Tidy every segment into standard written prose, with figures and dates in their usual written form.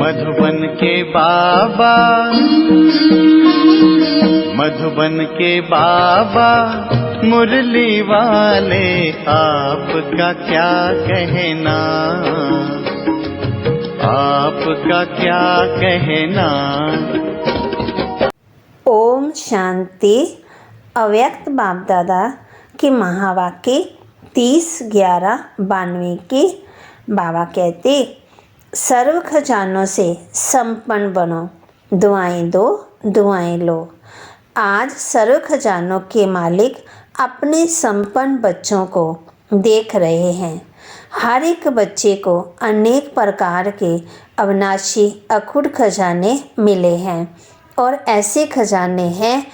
मधुबन के बाबा, मधुबन के बाबा मुरली वाले, आपका क्या कहना, आपका क्या कहना। ओम शांति। अव्यक्त बाप दादा की महावाक्य 30/11/92 की बाबा कहते, सर्व खजानों से संपन्न बनो, दुआएं दो, दुआएं लो। आज सर्व खजानों के मालिक अपने संपन्न बच्चों को देख रहे हैं। हर एक बच्चे को अनेक प्रकार के अविनाशी अखुट खजाने मिले हैं और ऐसे खजाने हैं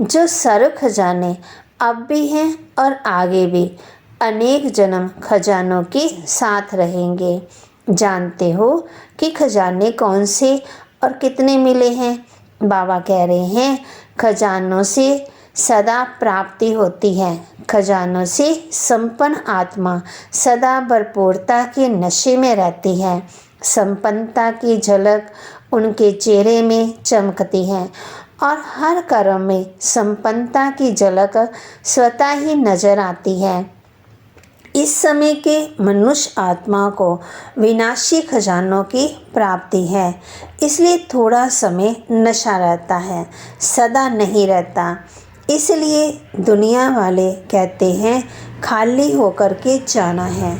जो सर्व खजाने अब भी हैं और आगे भी अनेक जन्म खजानों के साथ रहेंगे। जानते हो कि खजाने कौन से और कितने मिले हैं? बाबा कह रहे हैं, खजानों से सदा प्राप्ति होती है। खजानों से संपन्न आत्मा सदा भरपूरता के नशे में रहती है। संपन्नता की झलक उनके चेहरे में चमकती है और हर कर्म में संपन्नता की झलक स्वतः ही नजर आती है। इस समय के मनुष्य आत्मा को विनाशी खजानों की प्राप्ति है, इसलिए थोड़ा समय नशा रहता है, सदा नहीं रहता। इसलिए दुनिया वाले कहते हैं खाली होकर के जाना है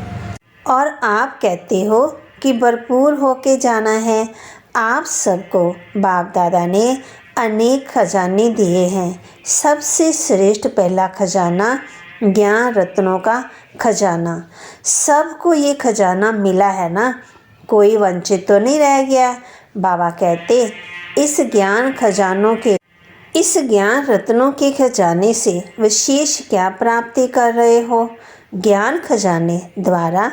और आप कहते हो कि भरपूर होके जाना है। आप सबको बाप दादा ने अनेक खजाने दिए हैं। सबसे श्रेष्ठ पहला खजाना ज्ञान रत्नों का खजाना। सबको ये खजाना मिला है ना, कोई वंचित तो नहीं रह गया। बाबा कहते, इस ज्ञान रत्नों के खजाने से विशेष क्या प्राप्ति कर रहे हो? ज्ञान खजाने द्वारा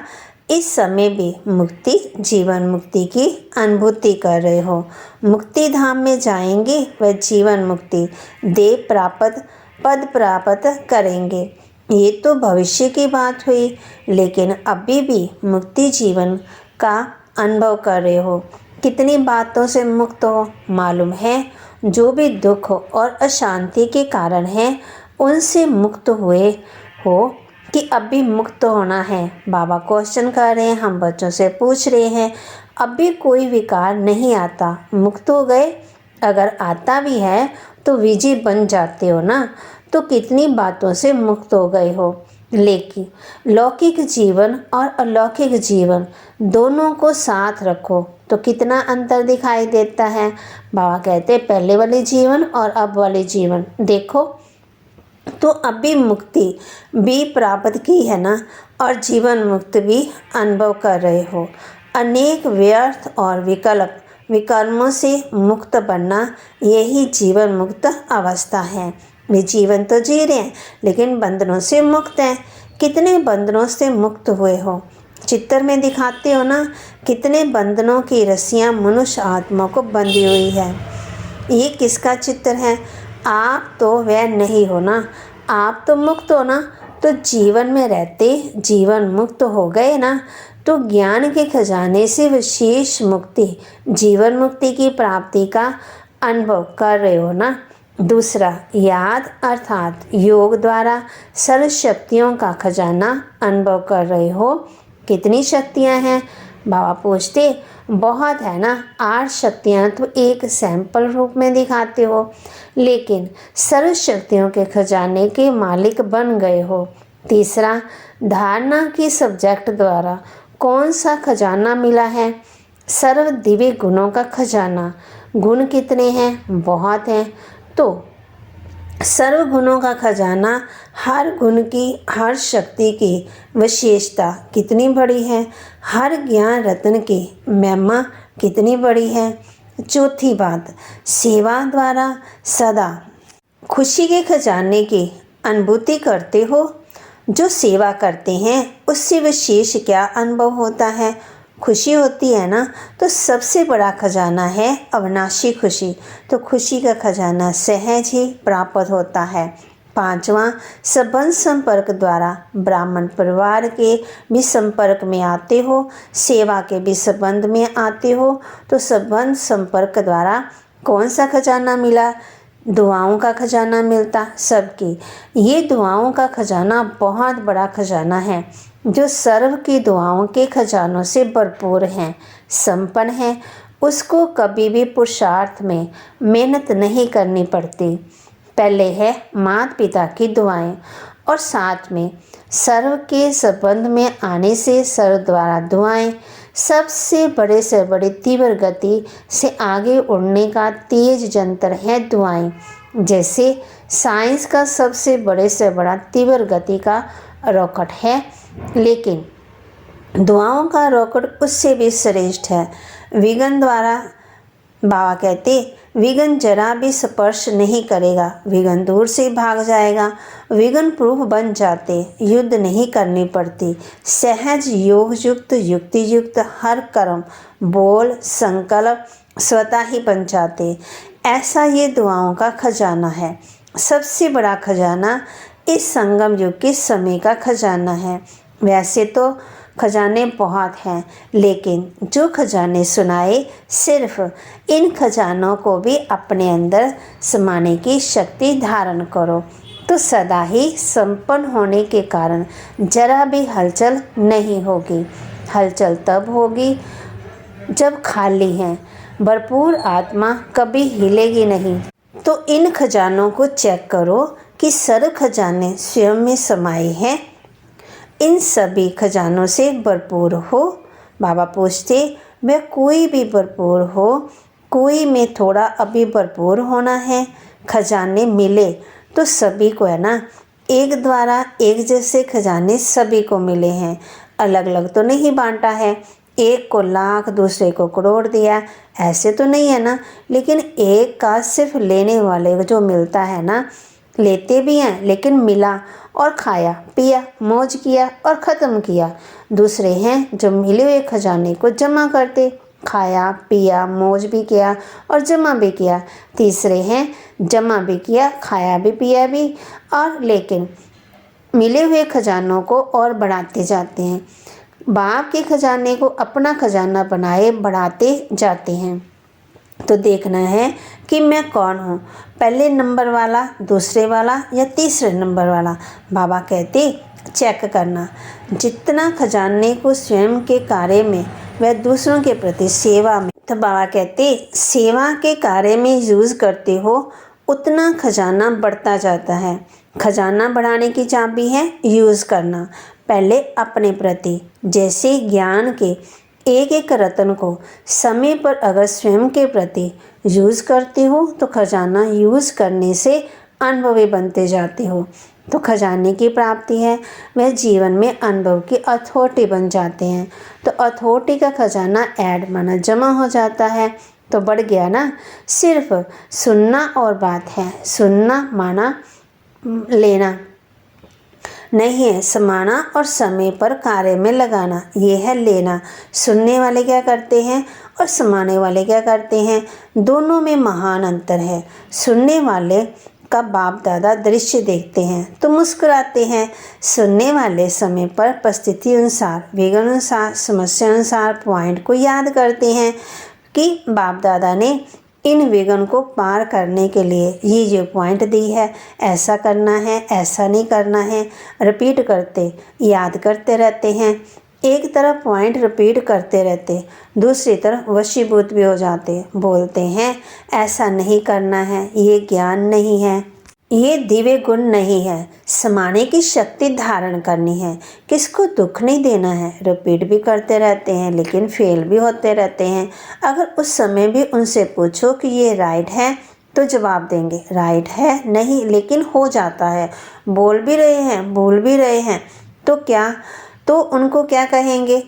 इस समय भी मुक्ति, जीवन मुक्ति की अनुभूति कर रहे हो। मुक्ति धाम में जाएंगे वह जीवन मुक्ति देह प्राप्त, पद प्राप्त करेंगे। ये तो भविष्य की बात हुई, लेकिन अभी भी मुक्ति जीवन का अनुभव कर रहे हो। कितनी बातों से मुक्त हो मालूम है? जो भी दुख और अशांति के कारण है उनसे मुक्त हुए हो कि अभी मुक्त होना है? बाबा क्वेश्चन कर रहे हैं, हम बच्चों से पूछ रहे हैं। अभी कोई विकार नहीं आता, मुक्त हो गए? अगर आता भी है तो विजय बन जाते हो ना, तो कितनी बातों से मुक्त हो गए हो। लेकिन लौकिक जीवन और अलौकिक जीवन दोनों को साथ रखो तो कितना अंतर दिखाई देता है। बाबा कहते पहले वाले जीवन और अब वाले जीवन देखो तो अभी मुक्ति भी प्राप्त की है ना, और जीवन मुक्त भी अनुभव कर रहे हो। अनेक व्यर्थ और विकर्मों से मुक्त बनना यही जीवन मुक्त अवस्था है। वे जीवन तो जी रहे हैं लेकिन बंधनों से मुक्त हैं। कितने बंधनों से मुक्त हुए हो? चित्र में दिखाते हो ना, कितने बंधनों की रस्सियाँ मनुष्य आत्मा को बंधी हुई है। ये किसका चित्र है? आप तो वह नहीं हो ना, आप तो मुक्त हो ना। तो जीवन में रहते जीवन मुक्त हो गए ना, तो ज्ञान के खजाने से विशेष मुक्ति, जीवन मुक्ति की प्राप्ति का अनुभव कर रहे हो ना। दूसरा, याद अर्थात योग द्वारा सर्व शक्तियों का खजाना अनुभव कर रहे हो। कितनी शक्तियाँ हैं? बाबा पूछते, बहुत है ना। 8 शक्तियाँ तो एक सैंपल रूप में दिखाते हो, लेकिन सर्व शक्तियों के खजाने के मालिक बन गए हो। तीसरा, धारणा की सब्जेक्ट द्वारा कौन सा खजाना मिला है? सर्व दिव्य गुणों का खजाना। गुण कितने हैं? बहुत हैं। तो सर्व गुणों का खजाना, हर गुण की, हर शक्ति की विशेषता कितनी बड़ी है। हर ज्ञान रत्न की महिमा कितनी बड़ी है। चौथी बात, सेवा द्वारा सदा खुशी के खजाने की अनुभूति करते हो। जो सेवा करते हैं उससे विशेष क्या अनुभव होता है? खुशी होती है ना। तो सबसे बड़ा खजाना है अविनाशी खुशी। तो खुशी का खजाना सहज ही प्राप्त होता है। पांचवा, संबंध संपर्क द्वारा ब्राह्मण परिवार के भी संपर्क में आते हो, सेवा के भी संबंध में आते हो, तो संबंध संपर्क द्वारा कौन सा खजाना मिला? दुआओं का खजाना मिलता सबकी। ये दुआओं का खजाना बहुत बड़ा खजाना है जो सर्व की दुआओं के खजानों से भरपूर हैं, संपन्न है। उसको कभी भी पुरुषार्थ में मेहनत नहीं करनी पड़ती। पहले है माता पिता की दुआएं और साथ में सर्व के संबंध में आने से सर्व द्वारा दुआएं। सबसे बड़े से बड़ी तीव्र गति से आगे उड़ने का तेज जंतर है दुआएं। जैसे साइंस का सबसे बड़े से बड़ा तीव्र गति का रॉकेट है, लेकिन दुआओं का रॉकेट उससे भी श्रेष्ठ है। विघ्न द्वारा बाबा कहते विघ्न जरा भी स्पर्श नहीं करेगा, विघ्न दूर से भाग जाएगा। विघ्न प्रूफ बन जाते, युद्ध नहीं करनी पड़ती। सहज योग युक्त युक्ति युक्त हर कर्म बोल संकल्प स्वतः ही बन जाते। ऐसा ये दुआओं का खजाना है। सबसे बड़ा खजाना इस संगम युग के समय का खजाना है। वैसे तो खजाने बहुत हैं, लेकिन जो खजाने सुनाए, सिर्फ इन खजानों को भी अपने अंदर समाने की शक्ति धारण करो तो सदा ही संपन्न होने के कारण जरा भी हलचल नहीं होगी। हलचल तब होगी जब खाली हैं, भरपूर आत्मा कभी हिलेगी नहीं। तो इन खजानों को चेक करो कि सर्व खजाने स्वयं में समाये हैं। इन सभी खजानों से भरपूर हो। बाबा पूछते वह कोई भी भरपूर हो, कोई में थोड़ा अभी भरपूर होना है। खजाने मिले तो सभी को है ना, एक द्वारा एक जैसे खजाने सभी को मिले हैं, अलग अलग तो नहीं बांटा है। एक को लाख दूसरे को करोड़ दिया, ऐसे तो नहीं है ना। लेकिन एक का सिर्फ लेने वाले को जो मिलता है ना, लेते भी हैं लेकिन मिला और खाया पिया मौज किया और ख़त्म किया। दूसरे हैं जो मिले हुए खजाने को जमा करते, खाया पिया मौज भी किया और जमा भी किया। तीसरे हैं जमा भी किया खाया भी पिया भी और लेकिन मिले हुए खजानों को और बढ़ाते जाते हैं। बाप के खजाने को अपना खजाना बनाए बढ़ाते जाते हैं। तो देखना है कि मैं कौन हूँ, पहले नंबर वाला, दूसरे वाला या तीसरे नंबर वाला। बाबा कहते चेक करना, जितना खजाने को स्वयं के कार्य में व दूसरों के प्रति सेवा में। तो बाबा कहते सेवा के कार्य में यूज़ करते हो उतना खजाना बढ़ता जाता है। खजाना बढ़ाने की चाबी है यूज़ करना। पहले अपने प्रति, जैसे ज्ञान के एक एक रत्न को समय पर अगर स्वयं के प्रति यूज़ करते हो तो खजाना यूज़ करने से अनुभवी बनते जाते हो। तो खजाने की प्राप्ति है वह जीवन में अनुभव की अथॉरिटी बन जाते हैं। तो अथॉरिटी का खजाना ऐड माना जमा हो जाता है तो बढ़ गया ना। सिर्फ सुनना और बात है, सुनना माना लेना नहीं है, समाना और समय पर कार्य में लगाना ये है लेना। सुनने वाले क्या करते हैं और समाने वाले क्या करते हैं, दोनों में महान अंतर है। सुनने वाले का बाप दादा दृश्य देखते हैं तो मुस्कुराते हैं। सुनने वाले समय पर परिस्थिति अनुसार विघ्न अनुसार समस्या अनुसार पॉइंट को याद करते हैं कि बाप दादा ने इन विघ्न को पार करने के लिए ये जो पॉइंट दी है, ऐसा करना है ऐसा नहीं करना है, रिपीट करते याद करते रहते हैं। एक तरफ पॉइंट रिपीट करते रहते, दूसरी तरफ वशीभूत भी हो जाते। बोलते हैं ऐसा नहीं करना है, ये ज्ञान नहीं है, ये दिव्य गुण नहीं है, समाने की शक्ति धारण करनी है, किसको दुख नहीं देना है। रिपीट भी करते रहते हैं लेकिन फेल भी होते रहते हैं। अगर उस समय भी उनसे पूछो कि ये राइट है तो जवाब देंगे राइट है नहीं, लेकिन हो जाता है। बोल भी रहे हैं भूल भी रहे हैं तो क्या, तो उनको क्या कहेंगे,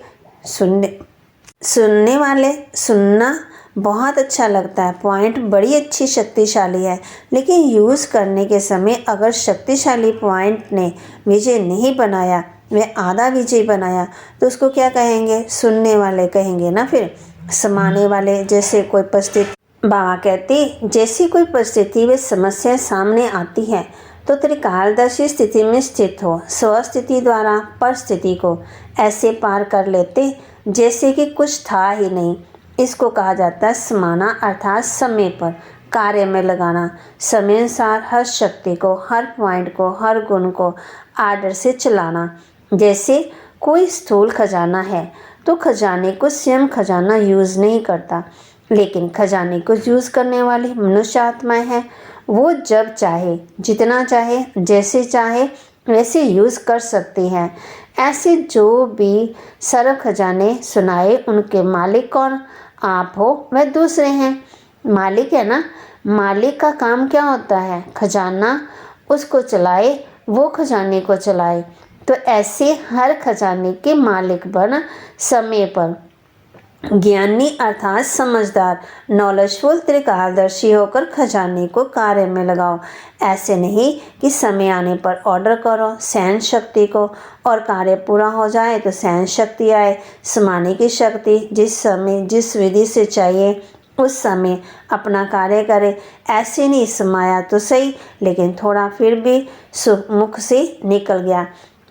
सुनने वाले सुनना बहुत अच्छा लगता है, पॉइंट बड़ी अच्छी शक्तिशाली है, लेकिन यूज़ करने के समय अगर शक्तिशाली पॉइंट ने विजय नहीं बनाया, वह आधा विजय बनाया तो उसको क्या कहेंगे, सुनने वाले कहेंगे ना। फिर समाने वाले, जैसे कोई परिस्थिति, बाबा कहते जैसी कोई परिस्थिति व समस्या सामने आती है तो त्रिकालदर्शी स्थिति में स्थित हो, स्वस्थिति द्वारा परिस्थिति को ऐसे पार कर लेते जैसे कि कुछ था ही नहीं। इसको कहा जाता है समाना, अर्थात समय पर कार्य में लगाना। समय अनुसार हर शक्ति को, हर पॉइंट को, हर गुण को आर्डर से चलाना। जैसे कोई स्थूल खजाना है तो खजाने को स्वयं खजाना यूज़ नहीं करता, लेकिन खजाने को यूज़ करने वाली मनुष्य आत्माएं हैं। वो जब चाहे, जितना चाहे, जैसे चाहे वैसे यूज़ कर सकती हैं। ऐसे जो भी सर्व खजाने सुनाए उनके मालिक कौन? आप हो, वह दूसरे हैं। मालिक है ना, मालिक का काम क्या होता है? खजाना उसको चलाए, वो खजाने को चलाए। तो ऐसे हर खजाने के मालिक बन समय पर ज्ञानी अर्थात समझदार, नॉलेजफुल, त्रिकालदर्शी होकर खजाने को कार्य में लगाओ। ऐसे नहीं कि समय आने पर ऑर्डर करो सहन शक्ति को और कार्य पूरा हो जाए तो सहन शक्ति आए। समाने की शक्ति जिस समय जिस विधि से चाहिए उस समय अपना कार्य करे। ऐसे नहीं समाया तो सही, लेकिन थोड़ा फिर भी मुख से निकल गया।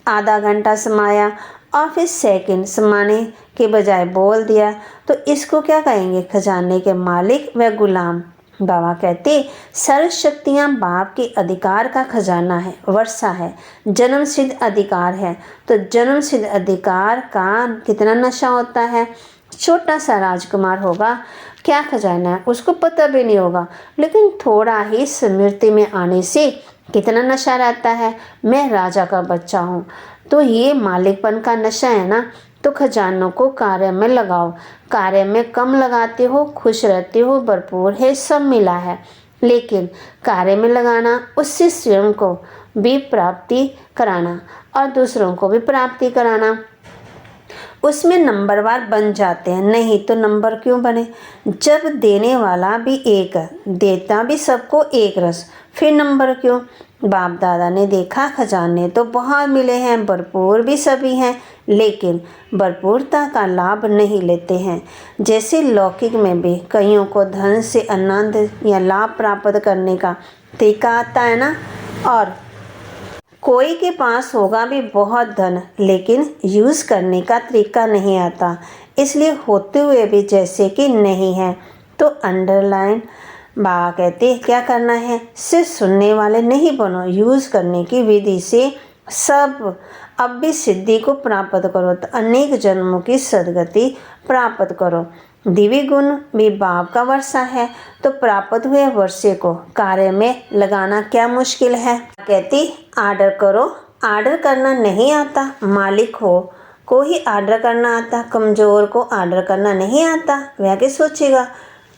आधा घंटा समाया और फिर सेकंड समाने के बजाय बोल दिया, तो इसको क्या कहेंगे? खजाने के मालिक व गुलाम। बाबा कहते सर्व शक्तियाँ बाप के अधिकार का खजाना है, वर्षा है, जन्म सिद्ध अधिकार है। तो जन्म सिद्ध अधिकार का कितना नशा होता है? छोटा सा राजकुमार होगा, क्या खजाना है उसको पता भी नहीं होगा, लेकिन थोड़ा ही स्मृति में आने से कितना नशा रहता है, मैं राजा का बच्चा हूँ। तो ये मालिकपन का नशा है ना। तो खजानों को कार्य में लगाओ। कार्य में कम लगाते हो, खुश रहते हो, भरपूर है, सब मिला है। लेकिन कार्य में लगाना, उससे स्वयं को भी प्राप्ति कराना और दूसरों को भी प्राप्ति कराना, उसमें नंबरवार बन जाते हैं। नहीं तो नंबर क्यों बने? जब देने वाला भी एक, देता भी सबको एक रस, फिर नंबर क्यों? बाप दादा ने देखा खजाने तो बहुत मिले हैं, भरपूर भी सभी हैं, लेकिन भरपूरता का लाभ नहीं लेते हैं। जैसे लौकिक में भी कईयों को धन से आनंद या लाभ प्राप्त करने का तरीका आता है ना, और कोई के पास होगा भी बहुत धन, लेकिन यूज़ करने का तरीका नहीं आता, इसलिए होते हुए भी जैसे कि नहीं है। तो अंडरलाइन बाबा कहते क्या करना है? सिर्फ सुनने वाले नहीं बनो, यूज़ करने की विधि से सब अब भी सिद्धि को प्राप्त करो, तो अनेक जन्मों की सदगति प्राप्त करो। दिव्य गुण भी बाप का वर्षा है, तो प्राप्त हुए वर्षे को कार्य में लगाना क्या मुश्किल है? कहती आर्डर करो। आर्डर करना नहीं आता, मालिक को ही आर्डर करना आता, कमज़ोर को आर्डर करना नहीं आता। वह क्या सोचेगा,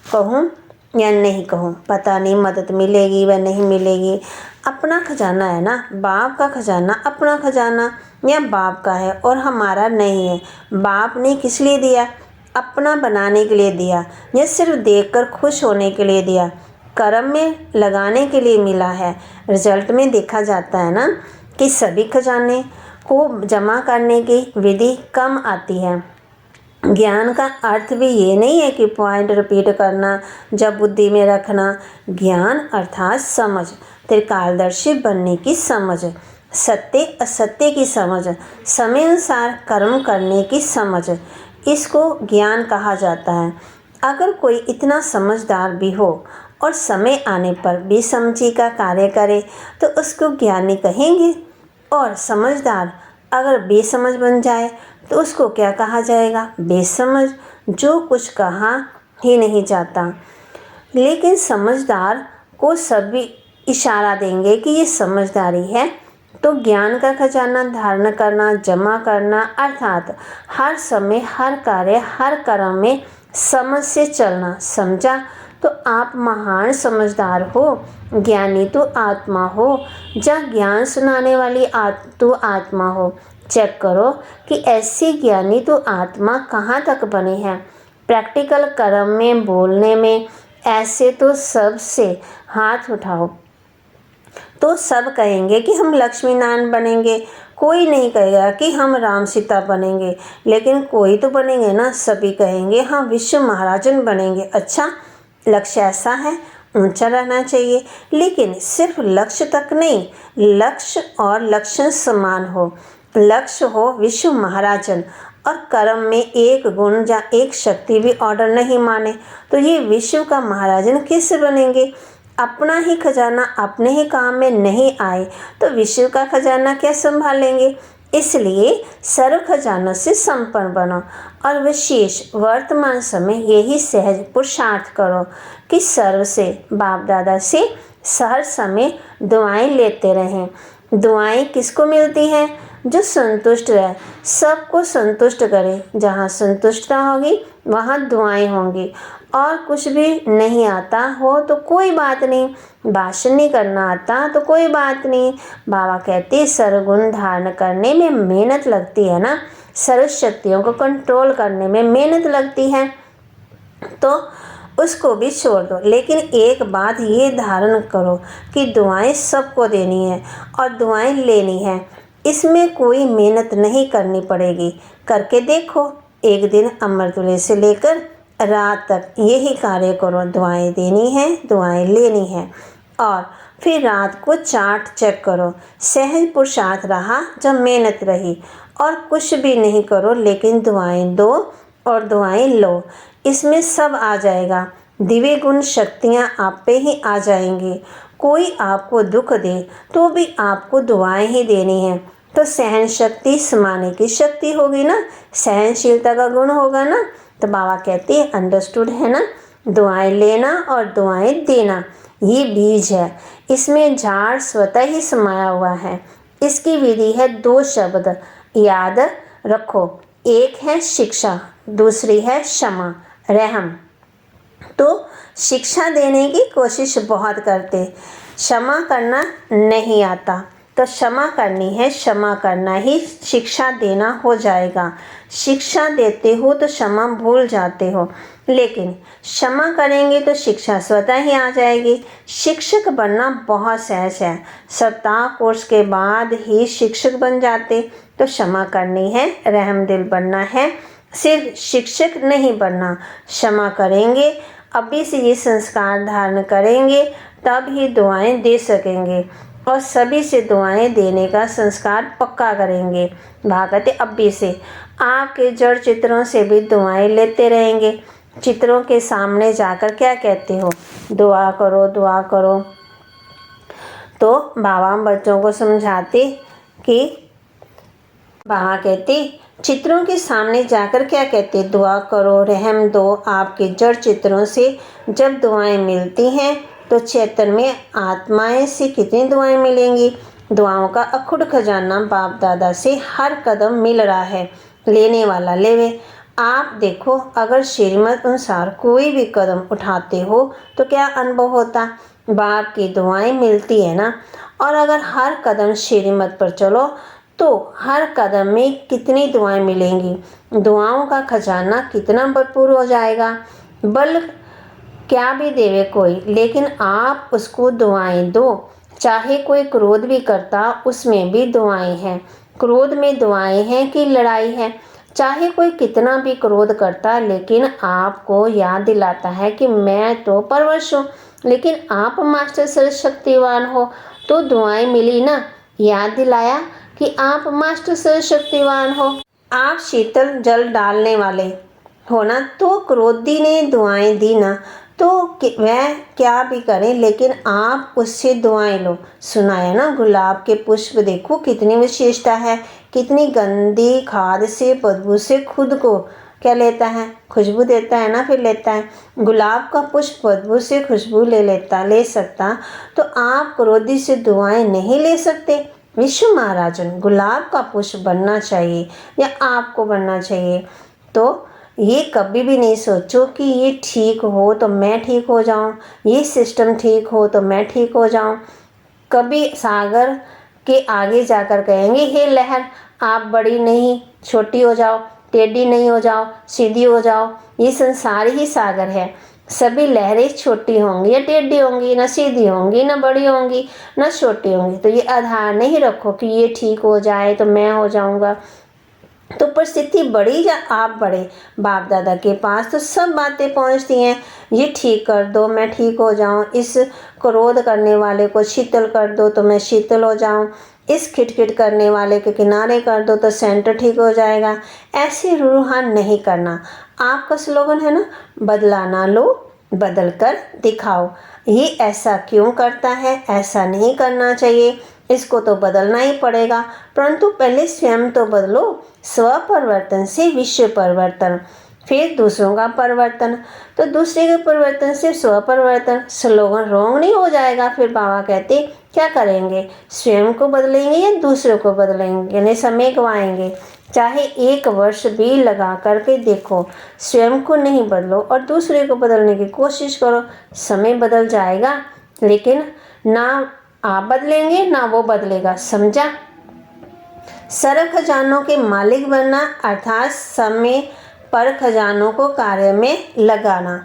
कहूँ या नहीं कहूँ, पता नहीं मदद मिलेगी व नहीं मिलेगी। अपना खजाना है ना, बाप का खजाना अपना खजाना या बाप का है और हमारा नहीं है। बाप ने किस लिए दिया? अपना बनाने के लिए दिया, या सिर्फ देखकर खुश होने के लिए दिया? कर्म में लगाने के लिए मिला है। रिजल्ट में देखा जाता है ना कि सभी खजाने को जमा करने की विधि कम आती है। ज्ञान का अर्थ भी ये नहीं है कि पॉइंट रिपीट करना, जब बुद्धि में रखना। ज्ञान अर्थात समझ, त्रिकालदर्शी बनने की समझ, सत्य असत्य की समझ, समय अनुसार कर्म करने की समझ, इसको ज्ञान कहा जाता है। अगर कोई इतना समझदार भी हो और समय आने पर बेसमझी का कार्य करे तो उसको ज्ञानी कहेंगे, और समझदार अगर बेसमझ बन जाए तो उसको क्या कहा जाएगा? बेसमझ, जो कुछ कहा ही नहीं जाता। लेकिन समझदार को सभी इशारा देंगे कि ये समझदारी है। तो ज्ञान का खजाना धारण करना, जमा करना, अर्थात हर समय, हर कार्य, हर कर्म में समझ से चलना। समझा तो आप महान समझदार हो, ज्ञानी तो आत्मा हो, या ज्ञान सुनाने वाली तो आत्मा हो। चेक करो कि ऐसी ज्ञानी तो आत्मा कहाँ तक बनी है। प्रैक्टिकल कर्म में, बोलने में, ऐसे तो सबसे हाथ उठाओ तो सब कहेंगे कि हम लक्ष्मी नारायण बनेंगे। कोई नहीं कहेगा कि हम राम सीता बनेंगे, लेकिन कोई तो बनेंगे ना। सभी कहेंगे हाँ विश्व महाराजन बनेंगे। अच्छा, लक्ष्य ऐसा है, ऊंचा रहना चाहिए, लेकिन सिर्फ लक्ष्य तक नहीं, लक्ष्य और लक्षण समान हो। लक्ष्य हो विश्व महाराजन और कर्म में एक गुण या एक शक्ति भी ऑर्डर नहीं माने तो ये विश्व का महाराजन कैसे बनेंगे। अपना ही खजाना अपने ही काम में नहीं आए तो विश्व का खजाना क्या संभालेंगे। इसलिए सर्व खजानों से संपन्न बनो और विशेष वर्तमान समय यही सहज पुरुषार्थ करो कि सर्व से, बाप दादा से हर समय दुआएं लेते रहें। दुआएं किसको मिलती हैं? जो संतुष्ट रहे, सबको संतुष्ट करे। जहाँ संतुष्टता होगी वहाँ दुआएं होंगी। और कुछ भी नहीं आता हो तो कोई बात नहीं, भाषण नहीं करना आता तो कोई बात नहीं। बाबा कहते सर्वगुण धारण करने में मेहनत लगती है ना, सर्व शक्तियों को कंट्रोल करने में मेहनत लगती है, तो उसको भी छोड़ दो। लेकिन एक बात ये धारण करो कि दुआएं सबको देनी है और दुआएं लेनी है। इसमें कोई मेहनत नहीं करनी पड़ेगी। करके देखो, एक दिन अमृतवेले से लेकर रात तक यही कार्य करो। दुआएं देनी है, दुआएं लेनी है। और फिर रात को चार्ट चेक करो, सहज पुरुषार्थ रहा जब मेहनत रही। और कुछ भी नहीं करो, लेकिन दुआएं दो और दुआएं लो। इसमें सब आ जाएगा। दिव्य गुण शक्तियाँ आप पे ही आ जाएंगी। कोई आपको दुख दे तो भी आपको दुआएं ही देनी है, तो सहन शक्ति समाने की शक्ति होगी ना, सहनशीलता का गुण होगा ना। तो बाबा कहते हैं अंडरस्टूड है ना। दुआएं लेना और दुआएं देना ये बीज है, इसमें झाड़ स्वतः ही समाया हुआ है। इसकी विधि है 2 शब्द, याद रखो। एक है शिक्षा, दूसरी है क्षमा, रहम। तो शिक्षा देने की कोशिश बहुत करते, क्षमा करना नहीं आता, तो क्षमा करनी है। क्षमा करना ही शिक्षा देना हो जाएगा। शिक्षा देते हो तो क्षमा भूल जाते हो, लेकिन क्षमा करेंगे तो शिक्षा स्वतः ही आ जाएगी। शिक्षक बनना बहुत सहज है, सप्ताह कोर्स के बाद ही शिक्षक बन जाते। तो क्षमा करनी है, रहम दिल बनना है, सिर्फ शिक्षक नहीं बनना। क्षमा करेंगे, अभी से ये संस्कार धारण करेंगे, तब ही दुआएं दे सकेंगे और सभी से दुआएं देने का संस्कार पक्का करेंगे। भागते अभी से आपके जड़ चित्रों से भी दुआएं लेते रहेंगे। चित्रों के सामने जाकर क्या कहते हो? दुआ करो, दुआ करो। तो बाबा बच्चों को समझाते कि बाबा कहते चित्रों के सामने जाकर क्या कहते? दुआ करो, रहम दो। आपके जड़ चित्रों से जब दुआएं मिलती हैं तो चेतन में आत्माएं से कितनी दुआएं मिलेंगी। दुआओं का अखुट खजाना बाप दादा से हर कदम मिल रहा है। लेने वाला लेवे। आप देखो, अगर श्रीमत अनुसार कोई भी कदम उठाते हो तो क्या अनुभव होता? बाप की दुआएं मिलती है ना। और अगर हर कदम श्रीमत पर चलो तो हर कदम में कितनी दुआएं मिलेंगी। दुआओं का खजाना कितना भरपूर हो जाएगा। बल क्या भी देवे कोई, लेकिन आप उसको दुआएं दो। चाहे कोई क्रोध भी करता, उसमें भी दुआएं हैं। क्रोध में दुआएं हैं कि लड़ाई है। चाहे कोई कितना भी क्रोध करता, लेकिन आपको याद दिलाता है कि मैं तो परवश हूँ, लेकिन आप मास्टर सर्वशक्तिवान हो, तो दुआएं मिली ना। याद दिलाया कि आप मास्टर सर्वशक्तिवान हो, आप शीतल जल डालने वाले हो ना। तो क्रोधी ने दुआएं दी ना, तो वह क्या भी करें, लेकिन आप उससे दुआएं लो। सुनाया ना, गुलाब के पुष्प देखो कितनी विशेषता है। कितनी गंदी खाद से, बदबू से खुद को क्या लेता है? खुशबू देता है ना, फिर लेता है। गुलाब का पुष्प बदबू से खुशबू ले सकता, तो आप क्रोधी से दुआएं नहीं ले सकते। विश्व महाराजन गुलाब का पुष्प बनना चाहिए या आपको बनना चाहिए। तो ये कभी भी नहीं सोचो कि ये ठीक हो तो मैं ठीक हो जाऊं, ये सिस्टम ठीक हो तो मैं ठीक हो जाऊं। कभी सागर के आगे जाकर कहेंगे, हे लहर, आप बड़ी नहीं, छोटी हो जाओ, टेढ़ी नहीं हो जाओ, सीधी हो जाओ। ये संसार ही सागर है। सभी लहरें छोटी होंगी या टेढ़ी होंगी, ना सीधी होंगी, ना बड़ी होंगी, ना छोटी होंगी। तो ये आधार नहीं रखो कि ये ठीक हो जाए तो मैं हो जाऊंगा। तो परिस्थिति बड़ी या आप बड़े, बाप दादा के पास तो सब बातें पहुंचती हैं। ये ठीक कर दो मैं ठीक हो जाऊं, इस क्रोध करने वाले को शीतल कर दो तो मैं शीतल हो जाऊं, इस खिटखिट करने वाले के किनारे कर दो तो सेंटर ठीक हो जाएगा। ऐसे रूहान नहीं करना। आपका स्लोगन है ना, बदला ना लो बदल कर दिखाओ। ये ऐसा क्यों करता है, ऐसा नहीं करना चाहिए, इसको तो बदलना ही पड़ेगा। परंतु पहले स्वयं तो बदलो। स्व परिवर्तन से विश्व परिवर्तन, फिर दूसरों का परिवर्तन, तो दूसरे के परिवर्तन से स्व परिवर्तन। स्लोगन रॉन्ग नहीं हो जाएगा। फिर बाबा कहते क्या करेंगे, स्वयं को बदलेंगे या दूसरों को बदलेंगे, यानी समय गंवाएंगे। चाहे 1 वर्ष भी लगा करके देखो, स्वयं को नहीं बदलो और दूसरे को बदलने की कोशिश करो, समय बदल जाएगा। लेकिन ना आप बदलेंगे ना वो बदलेगा, समझा। सर्व खजानों के मालिक बनना अर्थात समय पर खजानों को कार्य में लगाना।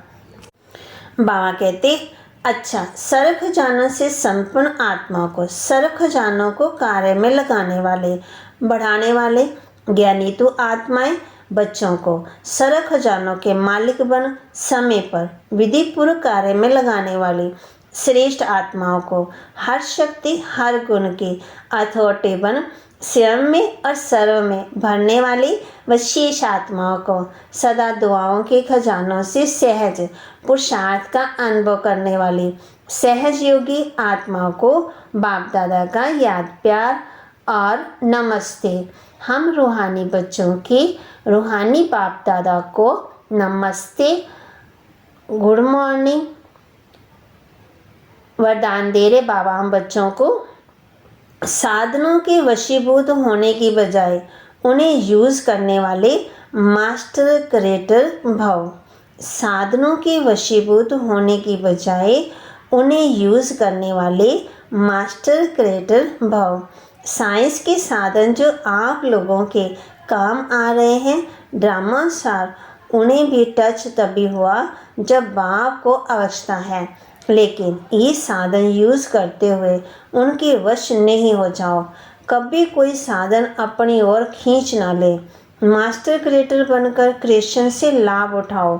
बाबा कहते अच्छा, सर्व खजानों से संपूर्ण आत्मा को, सर्व खजानों को कार्य में लगाने वाले, बढ़ाने वाले ज्ञानी तो आत्माएं बच्चों को सर्व खजानों के मालिक बन समय पर विधि पूर्व कार्य में लगाने वाली श्रेष्ठ आत्माओं को हर शक्ति हर गुण की अथॉरिटी बन स्वयं में और सर्व में भरने वाली व शेष आत्माओं को सदा दुआओं के खजानों से सहज पुरुषार्थ का अनुभव करने वाली सहज योगी आत्माओं को बाप दादा का याद प्यार और नमस्ते। हम रूहानी बच्चों की रूहानी बाप दादा को नमस्ते, गुड मॉर्निंग वरदान दे रहे बाबा। हम बच्चों को साधनों के वशीभूत होने की बजाय उन्हें यूज़ करने वाले मास्टर क्रिएटर भव। साधनों के वशीभूत होने की बजाय उन्हें यूज़ करने वाले मास्टर क्रिएटर भव। साइंस के साधन जो आप लोगों के काम आ रहे हैं, ड्रामा सार, उन्हें भी टच तभी हुआ जब बाप को अवस्था है। लेकिन ये साधन यूज़ करते हुए उनके वश नहीं हो जाओ। कभी कोई साधन अपनी ओर खींच ना ले। मास्टर क्रिएटर बनकर क्रिएशन से लाभ उठाओ।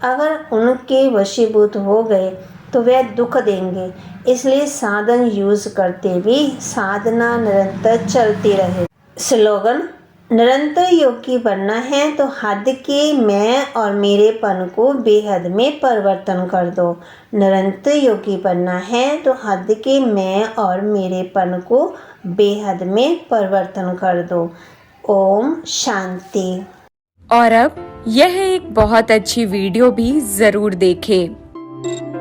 अगर उनके वशीभूत हो गए तो वह दुख देंगे, इसलिए साधन यूज़ करते भी साधना निरंतर चलती रहे। स्लोगन निरंतर योगी बनना है तो हद के मैं और मेरेपन को बेहद में परिवर्तन कर दो। निरंतर योगी बनना है तो हद के मैं और मेरेपन को बेहद में परिवर्तन कर दो। ओम शांति। और अब यह एक बहुत अच्छी वीडियो भी जरूर देखें।